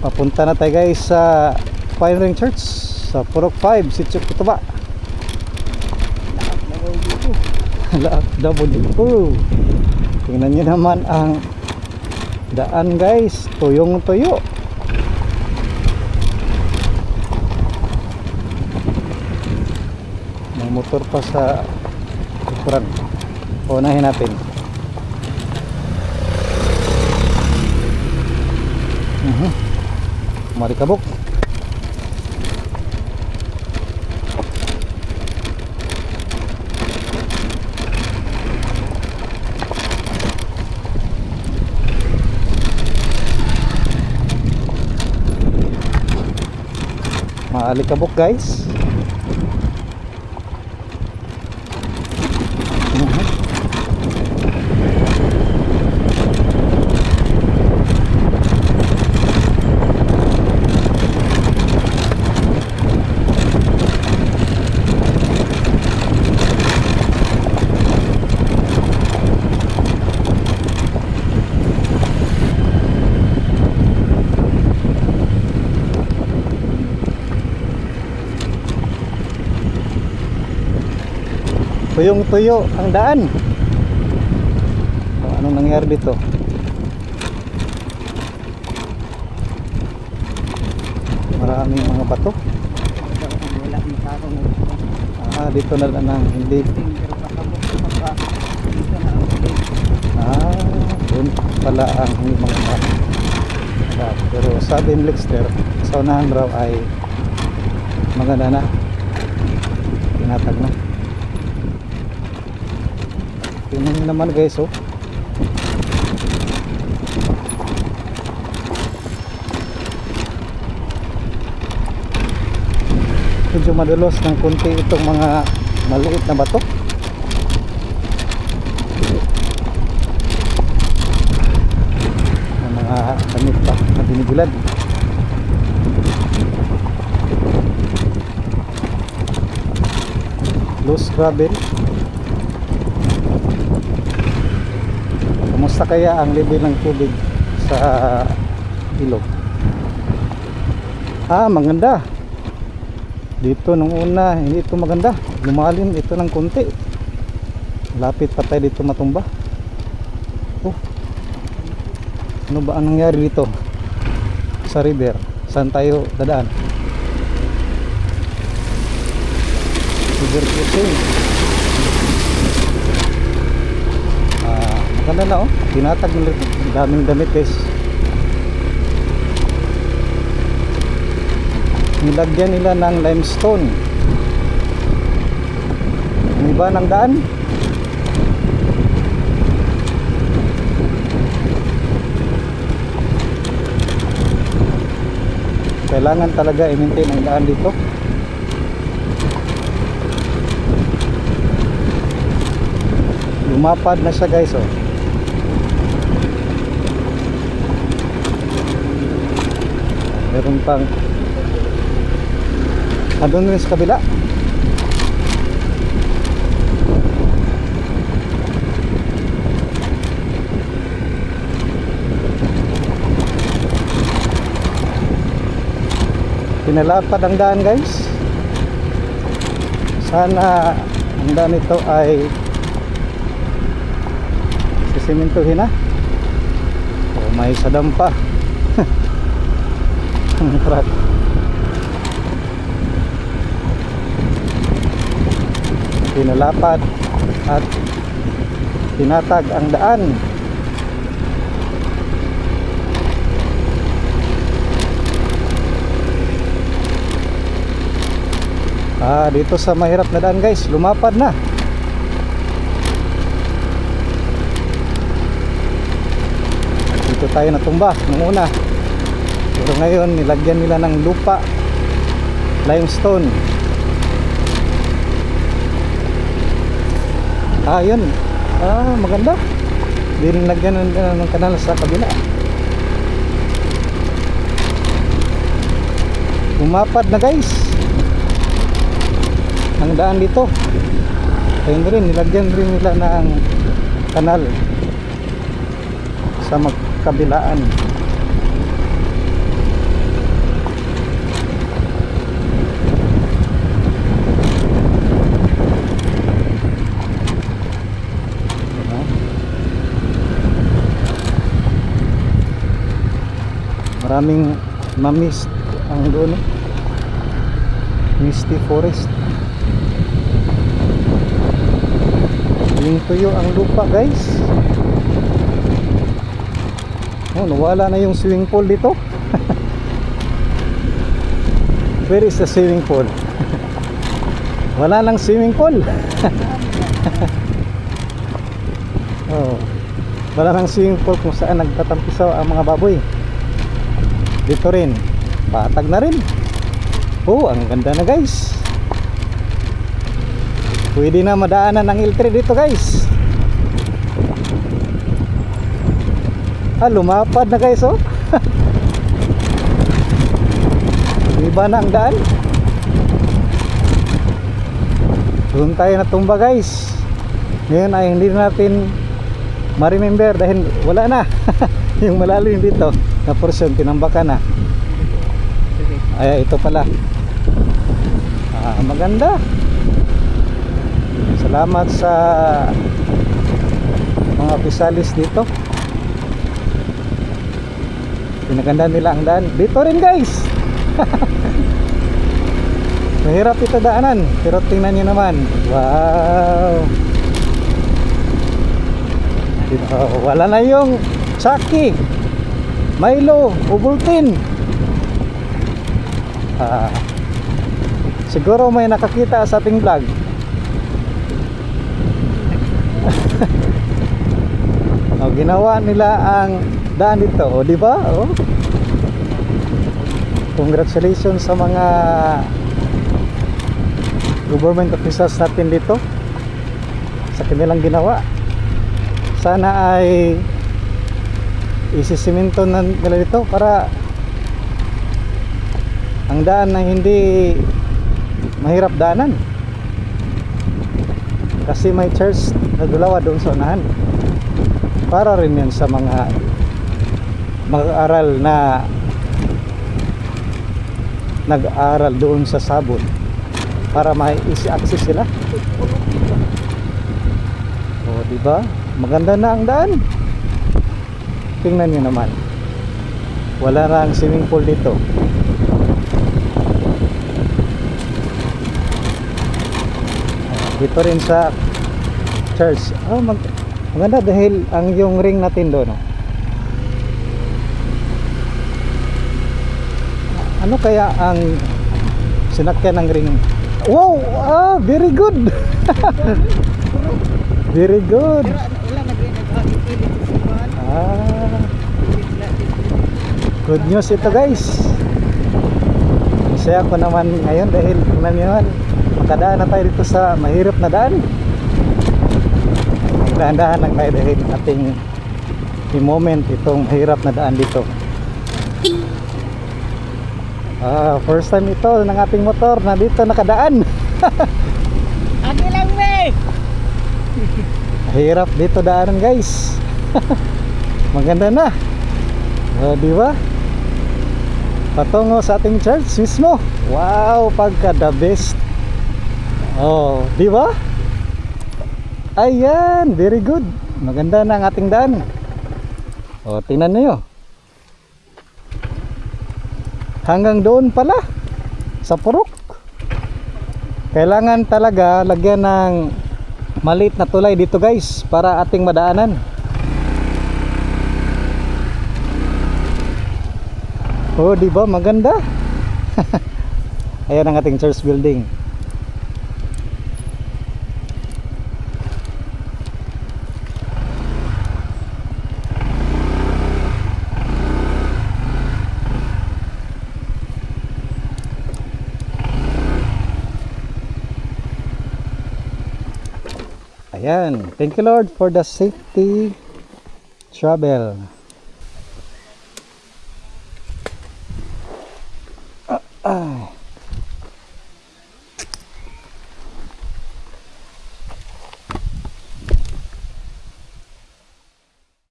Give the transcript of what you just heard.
Papunta na tayo guys sa Pine Ring Church sa Purok 5, Sitio Cotuba. Laak W. Tingnan nyo naman ang daan guys, tuyong tuyo. May motor pa sa likuran. Unahin natin. Marikabok. Maalikabok guys. Tuyong tuyo ang daan. So, anong nangyari dito? Maraming mga bato. Dito na lang hindi. Doon pala ang hindi mga bato. Pero sabi ni Lexter, sa unahan raw ay maganda na. Tinatag na. Tingnan naman guys, oh. Medyo madulos ng konti itong mga maliit na bato. Mga damit pa na binigulad. Loose gravel. Kumusta kaya ang level ng tubig sa ilog? Maganda. Dito nung una hindi ito maganda, lumalim ito ng konti. Lapit pa tayo dito matumba. Ano ba ang nangyari dito sa river? Saan tayo dadaan? River crossing. Maganda na, oh. Tinatag nila ito. Daming damit guys. Nilagyan nila ng limestone. Ang iba ng daan. Kailangan talaga i-maintain ang daan dito. Lumapad na siya guys, oh. Meron pang doon rin sa kabila. Pinalapad ang daan guys. Sana ang daan ito ay sisimintuhin na. May sadam pa. Ang truck. Pinalapad at tinatag ang daan. Dito sa mahirap na daan guys, lumapad na. Dito tayo natumba nung una. Pero ngayon nilagyan nila ng lupa, limestone. Yun. Maganda. Dinilagyan ng kanal sa kabila. Lumapad na guys ang daan dito. Ayun rin, nilagyan rin nila ng kanal sa magkabilaan. Maraming mamist ang doon. Misty forest. Yung tuyo ang lupa, guys. Oh, nawala na yung swimming pool dito. Where is the swimming pool? Wala lang swimming pool. Oh, wala lang swimming pool kung saan nagtatampisaw ang mga baboy. Dito rin, patag na rin. Oh, ang ganda na, guys. Pwede na madaanan ng L3 dito, guys. Lumapad na, guys, oh. Iba na ang daan. Doon tayo natumba, guys. Ngayon ay hindi natin ma-remember dahil wala na. Yung malalim dito na portion tinambakan na. Ay, ito pala. Maganda. Salamat sa mga opisalis dito. Pinaganda nila ang daan. Dito rin, guys. Mahirap ito daanan, pero tingnan nyo naman. Wow. Wala na yung Chucky, Milo, Ovaltine. Siguro may nakakita sa ating vlog. Ginawa nila ang daan dito, di ba? Congratulations sa mga government officials natin dito sa kanilang ginawa. Sana ay isisiminto na nila dito para ang daan na hindi mahirap daanan, kasi may church na dalawa doon sa unahan. Para rin yun sa mga mag-aaral na nag-aaral doon sa Sabon, para may easy access sila. Diba? Maganda na ang daan. Tingnan nyo naman. Wala na ang swimming pool dito. Dito rin sa church. Maganda dahil ang yung ring natin doon. Ano kaya ang sinakyan ng ring? Wow! Very good! Very good. Good news ito, guys. Masaya ko naman ngayon dahil tingnan nyo naman, makadaan na tayo dito sa mahirap na daan. Dahan-dahan lang tayo dahil ating i-moment itong mahirap na daan dito. First time ito ng ating motor na dito nakadaan. Agi lang, me. Hirap dito daanan, guys. Maganda na. Di ba? Patungo sa ating church mismo. Wow, pagka the best. Di ba? Ayan, very good. Maganda na ang ating daan. Tingnan niyo. Hanggang doon pala sa purok. Kailangan talaga lagyan ng maliit na tulay dito, guys, para ating madaanan. Di ba? Maganda. Ayan ang ating church building. Ayan. Thank you, Lord, for the safety travel.